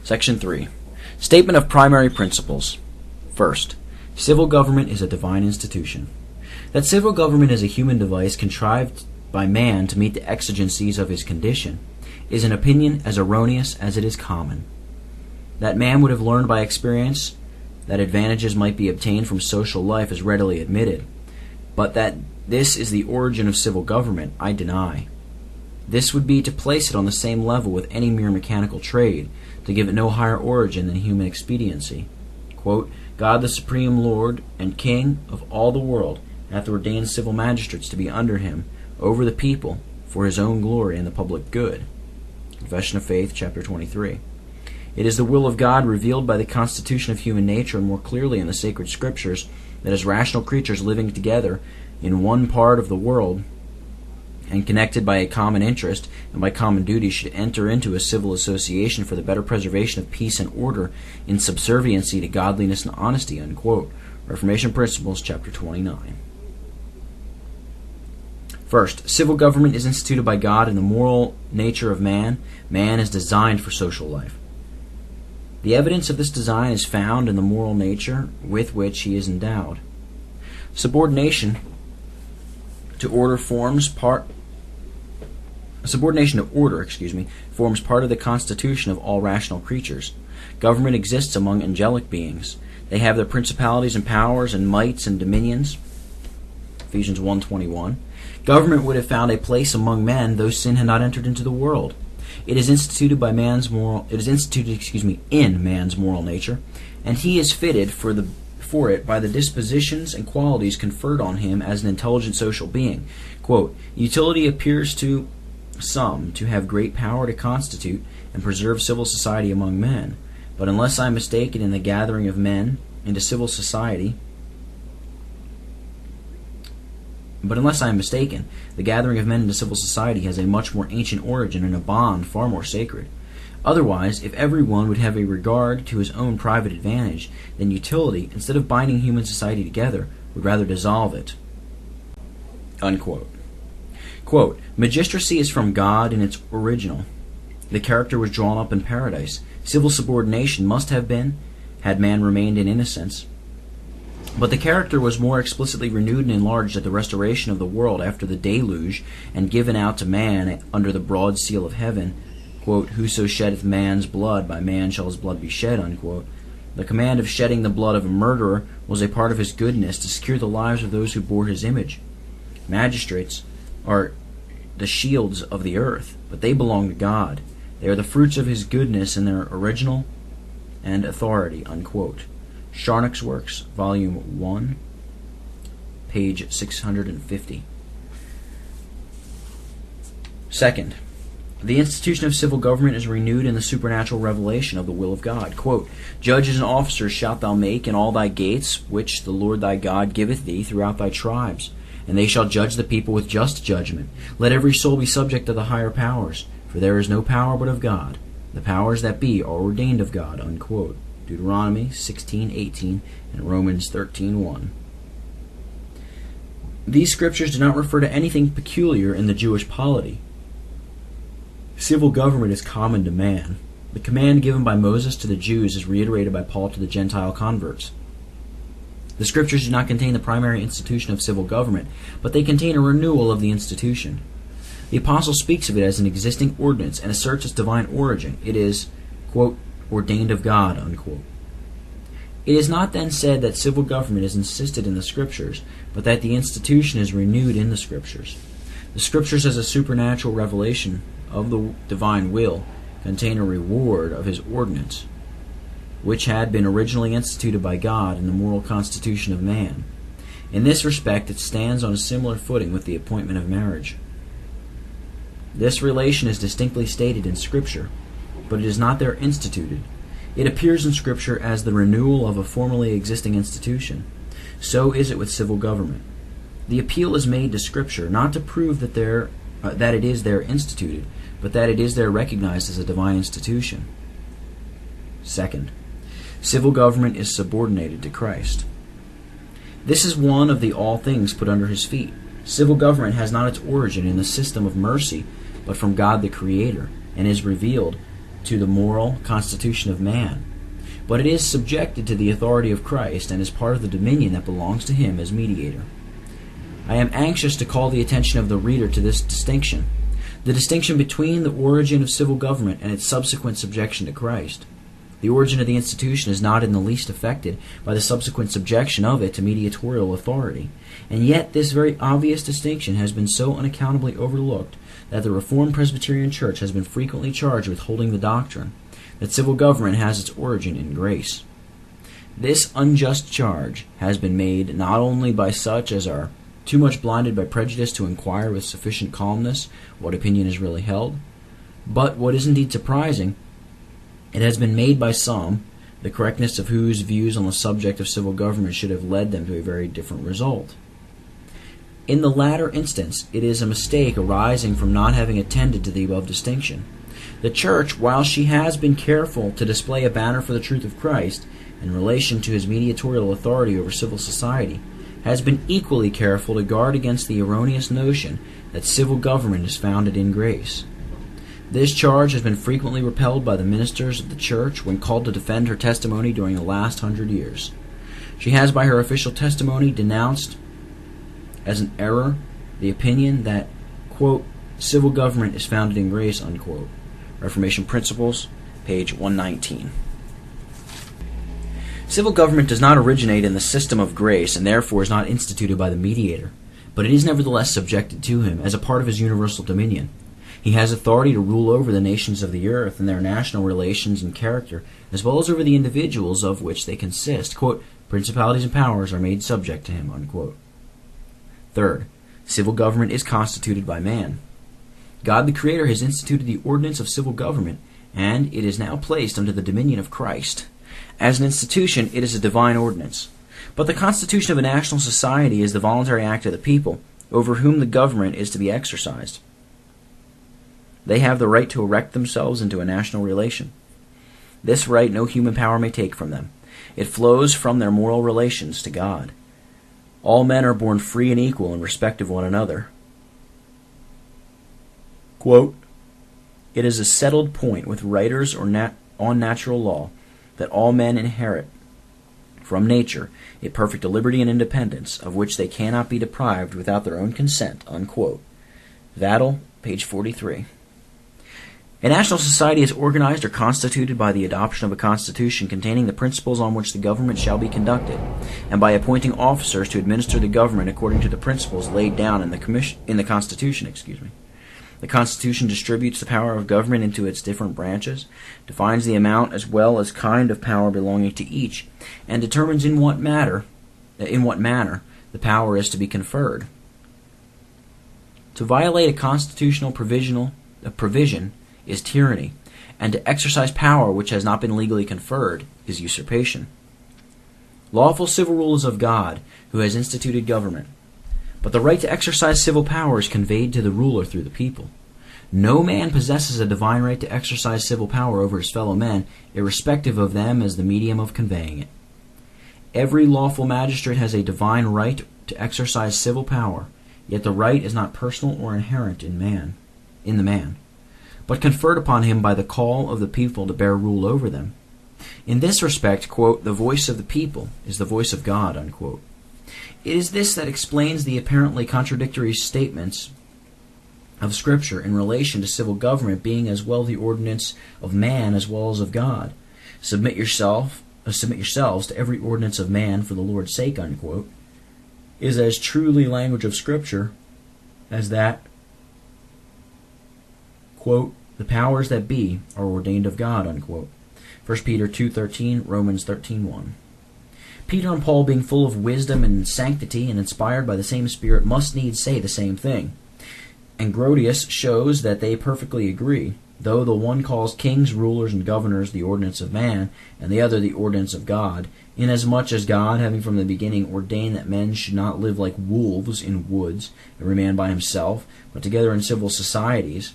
Section 3. Statement of primary principles. First, civil government is a divine institution. That civil government is a human device contrived by man to meet the exigencies of his condition is an opinion as erroneous as it is common. That man would have learned by experience that advantages might be obtained from social life is readily admitted, but that this is the origin of civil government, I deny. This would be to place it on the same level with any mere mechanical trade, to give it no higher origin than human expediency. Quote, God the supreme Lord and King of all the world hath ordained civil magistrates to be under him, over the people, for his own glory and the public good. Confession of Faith, chapter 23. It is the will of God revealed by the constitution of human nature and more clearly in the sacred scriptures that as rational creatures living together in one part of the world and connected by a common interest and by common duty should enter into a civil association for the better preservation of peace and order in subserviency to godliness and honesty. Unquote. Reformation Principles, chapter 29. First, civil government is instituted by God in the moral nature of man. Man is designed for social life. The evidence of this design is found in the moral nature with which he is endowed. Subordination to order forms part of the constitution of all rational creatures. Government exists among angelic beings. They have their principalities and powers and mights and dominions. Ephesians 1:21. Government would have found a place among men though sin had not entered into the world. It is instituted in man's moral nature, and he is fitted for it by the dispositions and qualities conferred on him as an intelligent social being. Quote, utility appears to some to have great power to constitute and preserve civil society among men, but unless I am mistaken in the gathering of men into civil society, the gathering of men into civil society has a much more ancient origin and a bond far more sacred. Otherwise, if every one would have a regard to his own private advantage, then utility, instead of binding human society together, would rather dissolve it. Unquote. Quote, magistracy is from God in its original. The character was drawn up in paradise. Civil subordination must have been, had man remained in innocence. But the character was more explicitly renewed and enlarged at the restoration of the world after the deluge, and given out to man under the broad seal of heaven. Quote, whoso sheddeth man's blood, by man shall his blood be shed. Unquote. The command of shedding the blood of a murderer was a part of his goodness to secure the lives of those who bore his image. Magistrates are the shields of the earth, but they belong to God. They are the fruits of his goodness in their original and authority. Unquote. Charnock's Works, Volume 1, page 650. Second, the institution of civil government is renewed in the supernatural revelation of the will of God. Quote, judges and officers shalt thou make in all thy gates, which the Lord thy God giveth thee throughout thy tribes, and they shall judge the people with just judgment. Let every soul be subject to the higher powers, for there is no power but of God. The powers that be are ordained of God. Unquote. Deuteronomy 16:18 and Romans 13:1. These scriptures do not refer to anything peculiar in the Jewish polity. Civil government is common to man. The command given by Moses to the Jews is reiterated by Paul to the Gentile converts. The scriptures do not contain the primary institution of civil government, but they contain a renewal of the institution. The apostle speaks of it as an existing ordinance and asserts its divine origin. It is, quote, ordained of God. Unquote. It is not then said that civil government is insisted in the Scriptures, but that the institution is renewed in the Scriptures. The Scriptures, as a supernatural revelation of the divine will, contain a reward of his ordinance, which had been originally instituted by God in the moral constitution of man. In this respect, it stands on a similar footing with the appointment of marriage. This relation is distinctly stated in Scripture, but it is not there instituted. It appears in Scripture as the renewal of a formerly existing institution. So is it with civil government. The appeal is made to Scripture not to prove that it is there instituted, but that it is there recognized as a divine institution. Second, civil government is subordinated to Christ. This is one of the all things put under his feet. Civil government has not its origin in the system of mercy, but from God the Creator, and is revealed to the moral constitution of man, but it is subjected to the authority of Christ and is part of the dominion that belongs to him as mediator. I am anxious to call the attention of the reader to this distinction, the distinction between the origin of civil government and its subsequent subjection to Christ. The origin of the institution is not in the least affected by the subsequent subjection of it to mediatorial authority, and yet this very obvious distinction has been so unaccountably overlooked that the Reformed Presbyterian Church has been frequently charged with holding the doctrine that civil government has its origin in grace. This unjust charge has been made not only by such as are too much blinded by prejudice to inquire with sufficient calmness what opinion is really held, but what is indeed surprising, it has been made by some, the correctness of whose views on the subject of civil government should have led them to a very different result. In the latter instance, it is a mistake arising from not having attended to the above distinction. The Church, while she has been careful to display a banner for the truth of Christ in relation to his mediatorial authority over civil society, has been equally careful to guard against the erroneous notion that civil government is founded in grace. This charge has been frequently repelled by the ministers of the Church when called to defend her testimony during the last 100 years. She has by her official testimony denounced as an error the opinion that, quote, civil government is founded in grace, unquote. Reformation Principles, page 119. Civil government does not originate in the system of grace and therefore is not instituted by the mediator, but it is nevertheless subjected to him as a part of his universal dominion. He has authority to rule over the nations of the earth and their national relations and character, as well as over the individuals of which they consist. Quote, principalities and powers are made subject to him, unquote. Third, civil government is constituted by man. God the Creator has instituted the ordinance of civil government, and it is now placed under the dominion of Christ. As an institution, it is a divine ordinance. But the constitution of a national society is the voluntary act of the people, over whom the government is to be exercised. They have the right to erect themselves into a national relation. This right no human power may take from them. It flows from their moral relations to God. All men are born free and equal in respect of one another. Quote, it is a settled point with writers on natural law that all men inherit from nature a perfect liberty and independence, of which they cannot be deprived without their own consent, unquote. Vattel, page 43. A national society is organized or constituted by the adoption of a constitution containing the principles on which the government shall be conducted, and by appointing officers to administer the government according to the principles laid down in the Constitution. The Constitution distributes the power of government into its different branches, defines the amount as well as kind of power belonging to each, and determines in what manner the power is to be conferred. To violate a constitutional provision is tyranny, and to exercise power which has not been legally conferred is usurpation. Lawful civil rule is of God, who has instituted government, but the right to exercise civil power is conveyed to the ruler through the people. No man possesses a divine right to exercise civil power over his fellow men, irrespective of them as the medium of conveying it. Every lawful magistrate has a divine right to exercise civil power, yet the right is not personal or inherent in the man, but conferred upon him by the call of the people to bear rule over them. In this respect, quote, the voice of the people is the voice of God, unquote. It is this that explains the apparently contradictory statements of Scripture in relation to civil government being as well the ordinance of man as well as of God. Submit yourselves to every ordinance of man for the Lord's sake, unquote, is as truly language of Scripture as that, quote, the powers that be are ordained of God, unquote. 1 Peter 2:13, Romans 13:1. Peter and Paul, being full of wisdom and sanctity and inspired by the same Spirit, must needs say the same thing. And Grotius shows that they perfectly agree, though the one calls kings, rulers, and governors the ordinance of man, and the other the ordinance of God, inasmuch as God, having from the beginning ordained that men should not live like wolves in woods, every man by himself, but together in civil societies,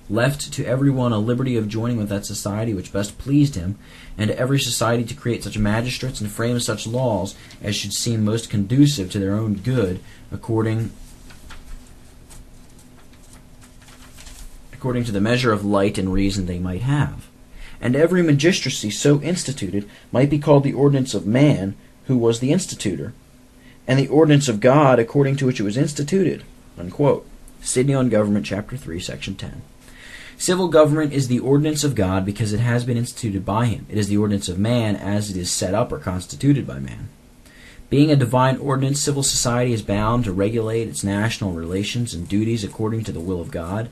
left to every one a liberty of joining with that society which best pleased him, and to every society to create such magistrates and frame such laws as should seem most conducive to their own good, according according to the measure of light and reason they might have. And every magistracy so instituted might be called the ordinance of man, who was the institutor, and the ordinance of God, according to which it was instituted." Unquote. Sidney on Government, Chapter 3, Section 10. Civil government is the ordinance of God because it has been instituted by him. It is the ordinance of man as it is set up or constituted by man. Being a divine ordinance, civil society is bound to regulate its national relations and duties according to the will of God.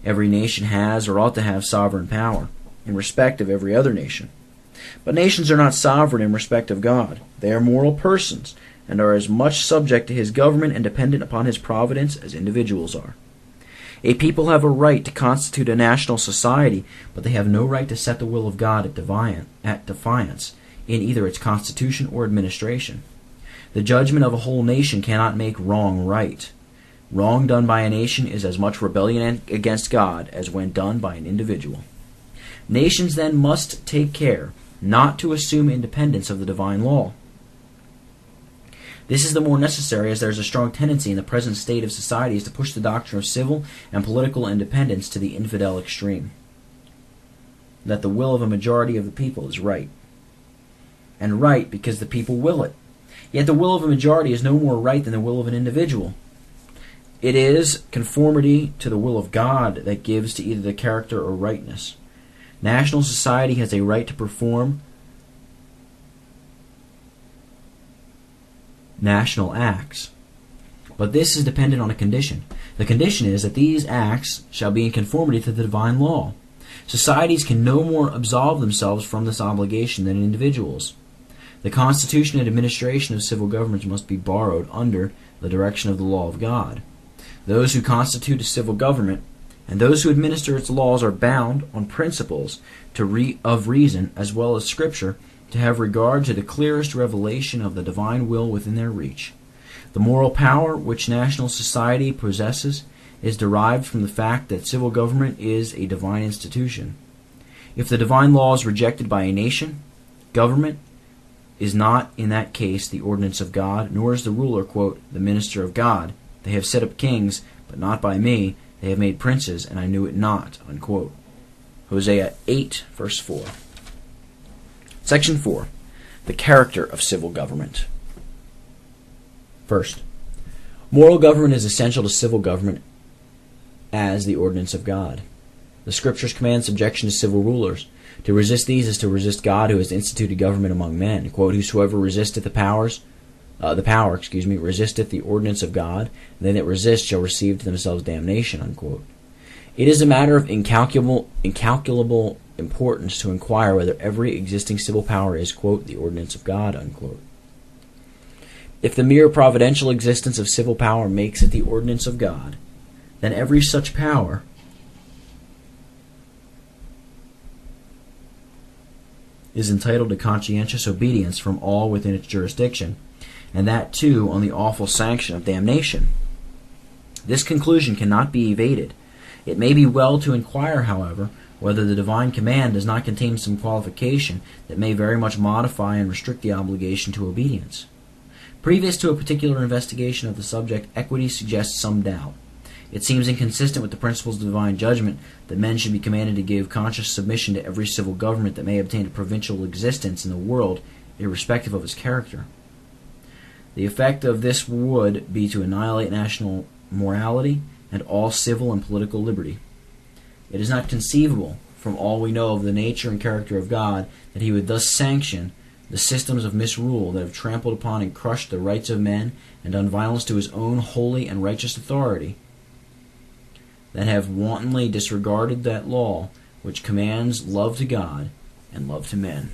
Every nation has or ought to have sovereign power in respect of every other nation. But nations are not sovereign in respect of God. They are moral persons and are as much subject to his government and dependent upon his providence as individuals are. A people have a right to constitute a national society, but they have no right to set the will of God at defiance in either its constitution or administration. The judgment of a whole nation cannot make wrong right. Wrong done by a nation is as much rebellion against God as when done by an individual. Nations then must take care not to assume independence of the divine law. This is the more necessary as there is a strong tendency in the present state of societies to push the doctrine of civil and political independence to the infidel extreme. That the will of a majority of the people is right. And right because the people will it. Yet the will of a majority is no more right than the will of an individual. It is conformity to the will of God that gives to either the character or rightness. National society has a right to perform national acts. But this is dependent on a condition. The condition is that these acts shall be in conformity to the divine law. Societies can no more absolve themselves from this obligation than individuals. The constitution and administration of civil governments must be borrowed under the direction of the law of God. Those who constitute a civil government and those who administer its laws are bound on principles of reason as well as Scripture to have regard to the clearest revelation of the divine will within their reach. The moral power which national society possesses is derived from the fact that civil government is a divine institution. If the divine law is rejected by a nation, government is not in that case the ordinance of God, nor is the ruler, quote, the minister of God. They have set up kings, but not by me. They have made princes, and I knew it not, unquote. Hosea 8, verse 4. Section 4. The character of civil government. First, moral government is essential to civil government as the ordinance of God. The Scriptures command subjection to civil rulers. To resist these is to resist God, who has instituted government among men. Quote, whosoever resisteth the power, resisteth the ordinance of God, and they that resist shall receive to themselves damnation, unquote. It is a matter of incalculable importance to inquire whether every existing civil power is, quote, the ordinance of God, unquote. If the mere providential existence of civil power makes it the ordinance of God, then every such power is entitled to conscientious obedience from all within its jurisdiction, and that too on the awful sanction of damnation. This conclusion cannot be evaded. It may be well to inquire, however, whether the divine command does not contain some qualification that may very much modify and restrict the obligation to obedience. Previous to a particular investigation of the subject, equity suggests some doubt. It seems inconsistent with the principles of divine judgment that men should be commanded to give conscious submission to every civil government that may obtain a provincial existence in the world, irrespective of its character. The effect of this would be to annihilate national morality and all civil and political liberty. It is not conceivable, from all we know of the nature and character of God, that he would thus sanction the systems of misrule that have trampled upon and crushed the rights of men and done violence to his own holy and righteous authority, that have wantonly disregarded that law which commands love to God and love to men.